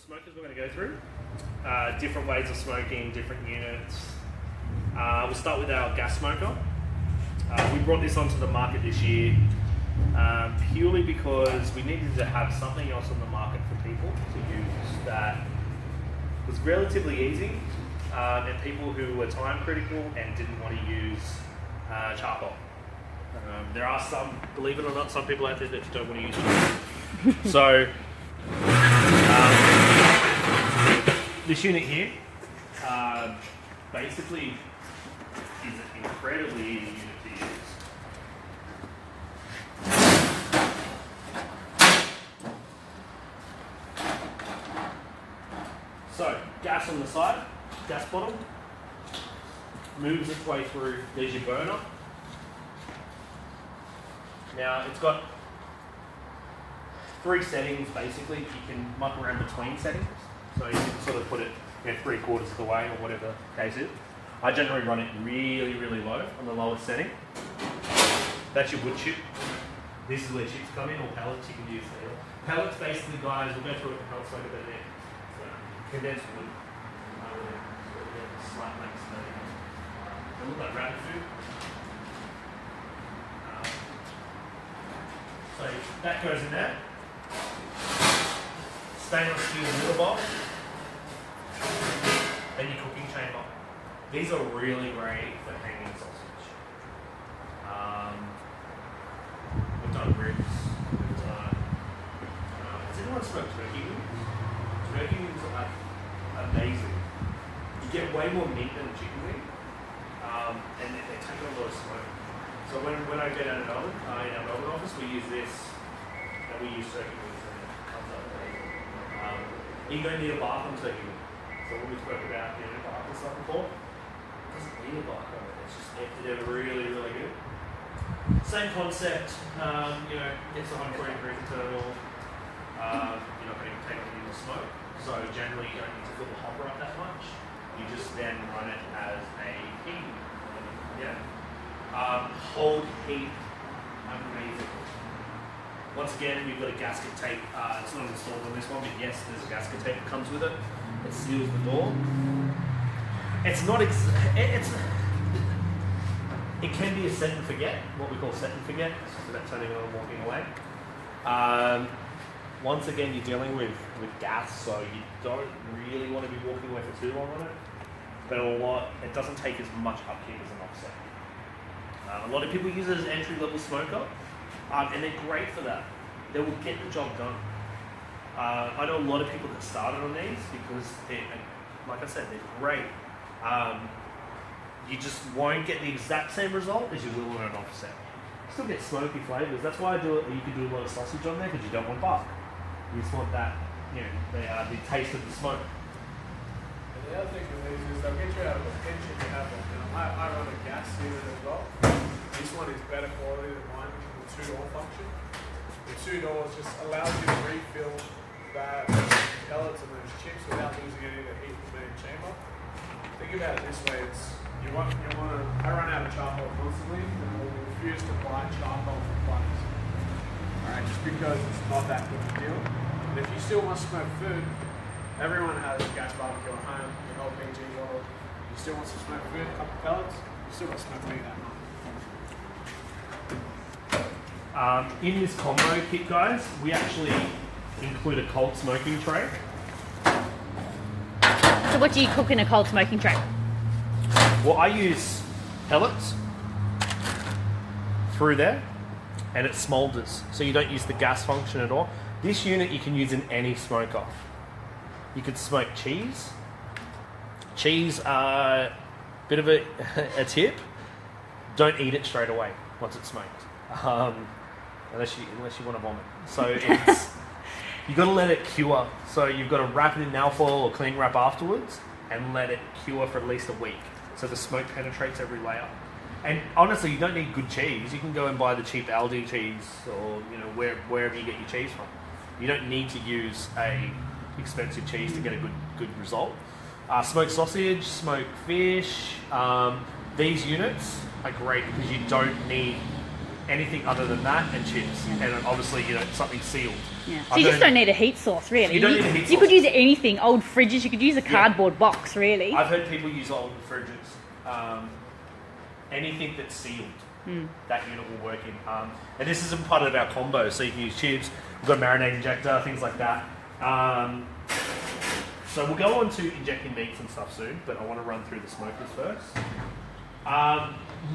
smokers we're going to go through. Different ways of smoking, different units. We'll start with our gas smoker. We brought this onto the market this year purely because we needed to have something else on the market for people to use that was relatively easy and people who were time critical and didn't want to use charcoal. There are some, believe it or not, some people out there that don't want to use charcoal. So this unit here basically is an incredibly easy unit to use. So, gas on the side, gas bottom, moves its way through, there's your burner. Now, it's got 3 settings basically. You can muck around between settings. So you can sort of put it 3/4 of the way or whatever the case is. I generally run it really, really low on the lowest setting. That's your wood chip. This is where chips come in, or pellets you can use there. Pellets basically, guys, we'll go through it in pellets later, but they're condensed wood. Slight lengths. They look like rabbit food. So that goes in there. Stainless steel water bowl. Then your cooking chamber. These are really great for hanging sausage. We've done ribs. We've done. Has anyone smoked turkey wings? Turkey wings are amazing. You get way more meat than a chicken wing, and they take a lot of smoke. So when I get out of Melbourne, in our Melbourne office, we use this, and we use turkey wings, and it comes out amazing. You don't need a bath on turkey wing. So when we spoke about getting a bath and stuff before, it doesn't need a bath on it. It's just they're really, really good. Same concept. It's a 140 degree internal. You're not going to take up any more smoke. So generally, you don't need to fill the hopper up that much. You just then run it as a heat. Hold heat, amazing. Once again, we've got a gasket tape. It's not installed on this one, but yes, there's a gasket tape that comes with it. It seals the door. It's not. It can be a set and forget. What we call set and forget. It's just about turning on and walking away. Once again, you're dealing with gas, so you don't really want to be walking away for too long on it. But it doesn't take as much upkeep as an offset. A lot of people use it as an entry-level smoker, and they're great for that. They will get the job done. I know a lot of people that started on these because, like I said, they're great. You just won't get the exact same result as you will on an offset. Still get smoky flavors. That's why you can do a lot of sausage on there because you don't want bark. You just want that, the taste of the smoke. And the other thing with these is they'll get you out of a pinch if you have one. I run a gas unit as well. This one is better quality than mine with the 2-door function. The 2 doors just allows you to refill that pellets and those chips without losing any of the heat from the main chamber. Think about it this way: I run out of charcoal constantly, and I will refuse to buy charcoal from plugs. Alright, just because it's not that good a deal. And if you still want to smoke food, everyone has gas barbecue at home, the whole PG bottle. You still want some smoked food, a couple of pellets, you still got smoked meat that night. In this combo kit, guys, we actually include a cold smoking tray. So what do you cook in a cold smoking tray? Well, I use pellets through there, and it smoulders, so you don't use the gas function at all. This unit you can use in any smoker. You could smoke cheese. Cheese, bit of a tip. Don't eat it straight away once it's smoked, unless you want to vomit. So you got to let it cure. So you've got to wrap it in alfoil or cling wrap afterwards, and let it cure for at least a week, so the smoke penetrates every layer. And honestly, you don't need good cheese. You can go and buy the cheap Aldi cheese, or wherever you get your cheese from. You don't need to use a expensive cheese to get a good result. Smoked sausage, smoked fish. These units are great because you don't need anything other than that and chips, and obviously something sealed. Yeah. So you just don't need a heat source, really. You don't need a heat You could source. use anything. Old fridges. You could use a cardboard box, really. I've heard people use old fridges. Anything that's sealed, that unit will work in. And this isn't part of our combo, so you can use chips. We've got a marinade injector, things like that. So we'll go on to injecting meats and stuff soon, but I want to run through the smokers first.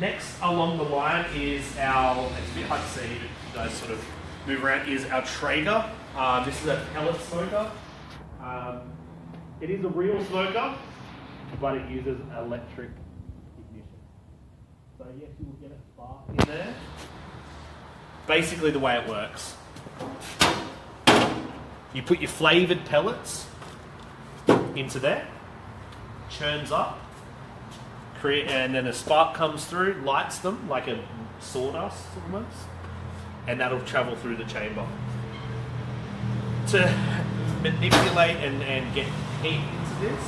Next along the line is our, it's a bit hard to see, but you guys sort of move around, is our Traeger. This is a pellet smoker. It is a real smoker, but it uses electric ignition. So yes, you will get a spark in there. Basically the way it works, you put your flavoured pellets into there, churns up, and then a spark comes through, lights them like a sawdust almost, and that'll travel through the chamber. To manipulate and get heat into this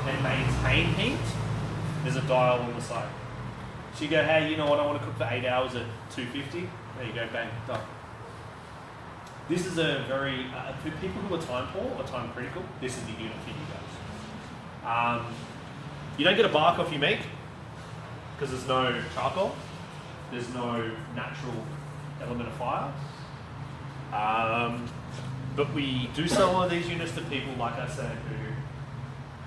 and maintain heat, there's a dial on the side. So you go, hey, you know what, I want to cook for 8 hours at 250. There you go, bang, done. This is a very, for people who are time poor or time critical, this is the unit for you guys. You don't get a bark off your meat because there's no charcoal, there's no natural element of fire. But we do sell one of these units to people, like I said, who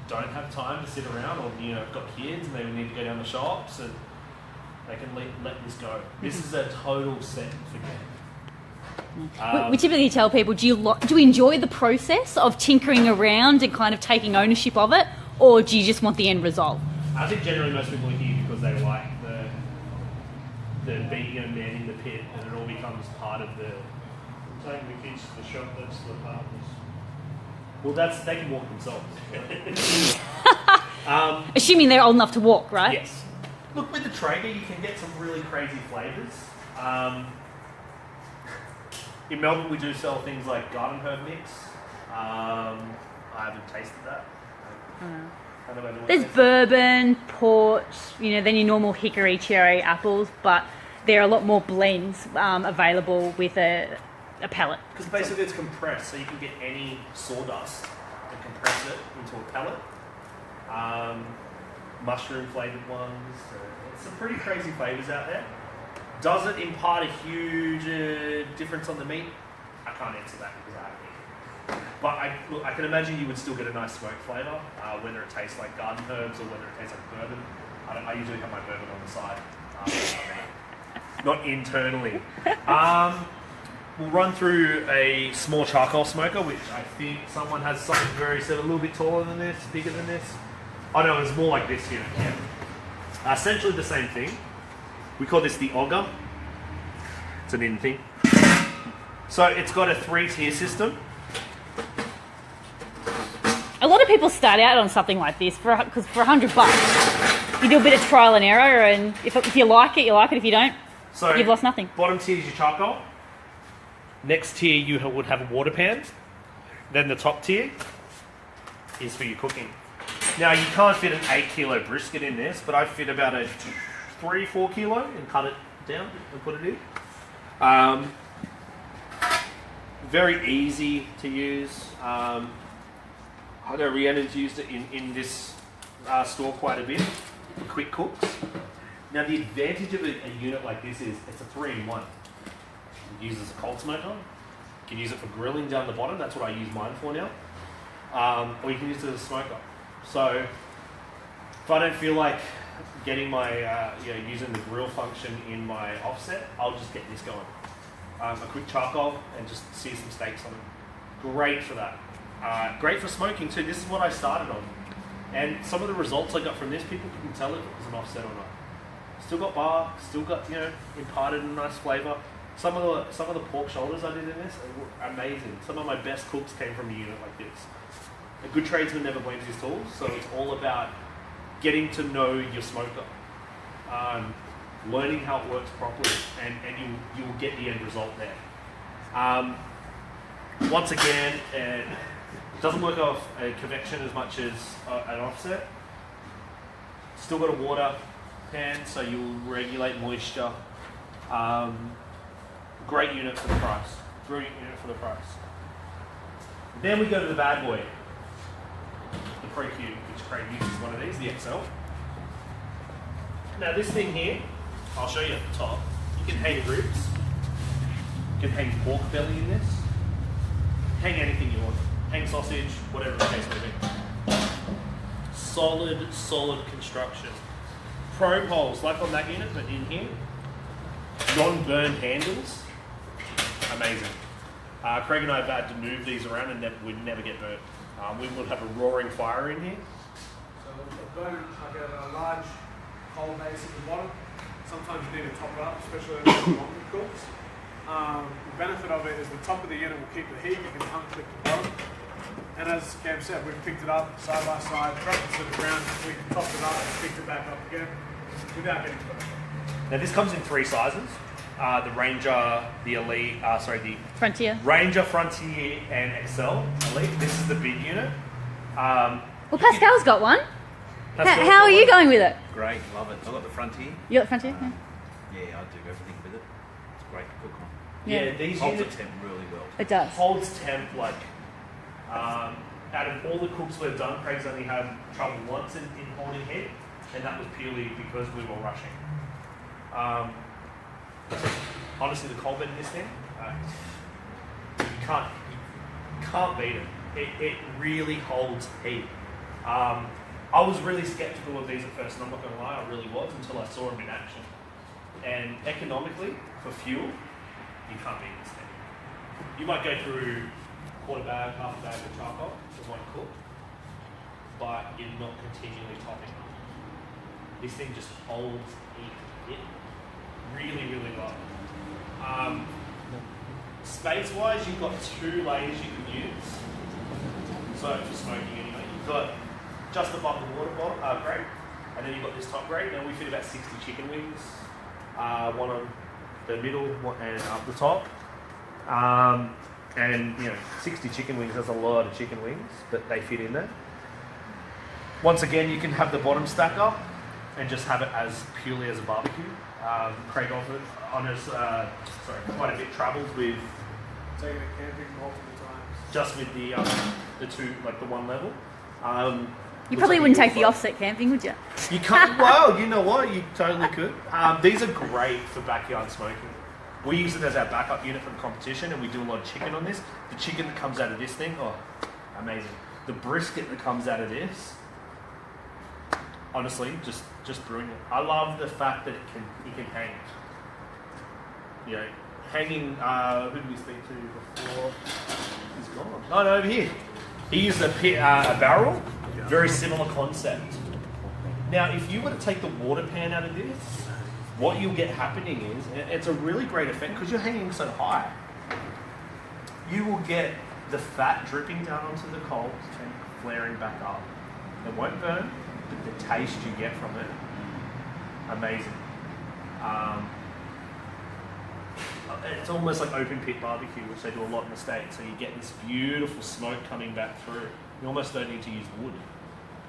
don't have time to sit around or have got kids and they need to go down the shops, and they can let this go. This is a total set and forget. We typically tell people, do you enjoy the process of tinkering around and kind of taking ownership of it, or do you just want the end result? I think generally most people are here because they like the being a man in the pit, and it all becomes part of the. Taking the kids to the shop, that's the partners. Well, they can walk themselves. Assuming they're old enough to walk, right? Yes. Look, with the Traeger, you can get some really crazy flavours. In Melbourne, we do sell things like garden herb mix. I haven't tasted that. I don't know what There's it is. bourbon, port, then your normal hickory, cherry, apples, but there are a lot more blends available with a pellet. Because basically it's compressed, so you can get any sawdust and compress it into a pellet. Mushroom flavoured ones. Some pretty crazy flavours out there. Does it impart a huge difference on the meat? I can't answer that because I haven't eaten. But I can imagine you would still get a nice smoke flavour, whether it tastes like garden herbs or whether it tastes like bourbon. I usually have my bourbon on the side, not internally. We'll run through a small charcoal smoker, which I think someone has something very a little bit taller than this, bigger than this. Oh no, it's more like this here. Yeah. Essentially the same thing. We call this the auger. It's an in thing. So it's got a 3-tier system. A lot of people start out on something like this because for $100, you do a bit of trial and error, and if you like it, you like it. If you don't, So you've lost nothing. Bottom tier is your charcoal. Next tier you would have a water pan. Then the top tier is for your cooking. Now you can't fit an 8 kilo brisket in this, but I fit about a 3-4 kilo and cut it down and put it in. Very easy to use. I know Rhiannon's used it in this store quite a bit for quick cooks. Now the advantage of a unit like this is it's a 3-in-1. You can use it as a cold smoker. You can use it for grilling down the bottom. That's what I use mine for now. Or you can use it as a smoker. So if I don't feel like getting my using the grill function in my offset, I'll just get this going. A quick charcoal and just sear some steaks on it. Great for that. Great for smoking too. This is what I started on, and some of the results I got from this, people couldn't tell if it was an offset or not. Still got bark, still got imparted a nice flavour. Some of the pork shoulders I did in this are amazing. Some of my best cooks came from a unit like this. A good tradesman never blames his tools, so it's all about getting to know your smoker, learning how it works properly, and you'll get the end result there. Once again, it doesn't work off a convection as much as an offset. Still got a water pan, so you'll regulate moisture. Great unit for the price. Brilliant unit for the price. Then we go to the bad boy. The Pro Q, which Craig uses one of these, the XL. Now this thing here, I'll show you at the top. You can hang ribs. You can hang pork belly in this. Hang anything you want. Hang sausage, whatever the case may be. Solid construction. Probe holes, like on that unit, but in here. Non-burn handles. Amazing. Craig and I have had to move these around and we'd never get burnt. We would have a roaring fire in here. So the burn, I get a large coal base at the bottom. Sometimes you need to top it up, especially when it's longer cooks. The benefit of it is the top of the unit will keep the heat, you can unclick the bottom. And as Cam said, we've picked it up side by side, dropped it to the ground, we topped it up and picked it back up again without getting burnt. Now this comes in 3 sizes. The Ranger, the Elite, the Frontier. Ranger, Frontier, and XL Elite. This is the big unit. Well, Pascal's got one. Pascal's How are you got one. going with it? Great, love it. I've got the Frontier. You got the Frontier? Yeah, I do everything with it. It's great to cook on. Yeah, these Holds the units temp really well. It does. holds temp like. Out of all the cooks we've done, Craig's only had trouble once in holding heat, and that was purely because we were rushing. Honestly, the cold bed in this thing, you can't beat it. It really holds heat. I was really skeptical of these at first, and I'm not going to lie, I really was until I saw them in action. And economically, for fuel, you can't beat this thing. You might go through quarter bag, half a bag of charcoal for one cook, but you're not continually topping up. This thing just holds heat. It really well. Space-wise, you've got 2 layers you can use. So for smoking anyway, you've got just above the water bottom, grate, and then you've got this top grate. Now we fit about 60 chicken wings, one on the middle and up the top. And 60 chicken wings, that's a lot of chicken wings, but they fit in there. Once again, you can have the bottom stack up and just have it as purely as a barbecue. Craig on his quite a bit travels with Taking it camping multiple times. just with the 2, like the 1 level. You probably wouldn't take the offset camping, would you? You can't. Well, you know what? You totally could. These are great for backyard smoking. We use it as our backup unit for the competition, and we do a lot of chicken on this. The chicken that comes out of this thing, oh, amazing. The brisket that comes out of this, honestly, just brilliant. I love the fact that it can hang. Hanging. Who did we speak to before? He's gone. Oh no, over here. He used a barrel. Very similar concept. Now, if you were to take the water pan out of this, what you'll get happening is, it's a really great effect because you're hanging so high. You will get the fat dripping down onto the coals and flaring back up. It won't burn, but the taste you get from it, amazing. It's almost like open pit barbecue, which they do a lot in the States. So you get this beautiful smoke coming back through. You almost don't need to use wood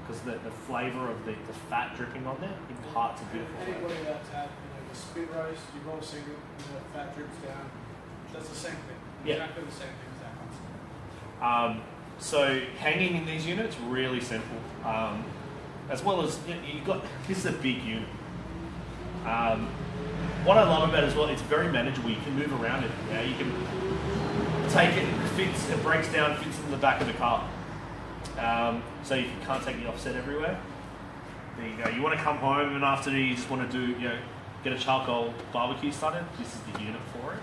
because the flavour of the fat dripping on there imparts a beautiful flavour. Anybody that's had the spit roast, you've all seen it, fat drips down. That's the same thing. Yeah. Exactly the same thing as that concept. So hanging in these units, really simple. As well as, this is a big unit. What I love about it as well, it's very manageable. You can move around it. You can take it, it breaks down, fits in the back of the car. So if you can't take the offset everywhere, there you go. You want to come home and after you just want to do, get a charcoal barbecue started, this is the unit for it.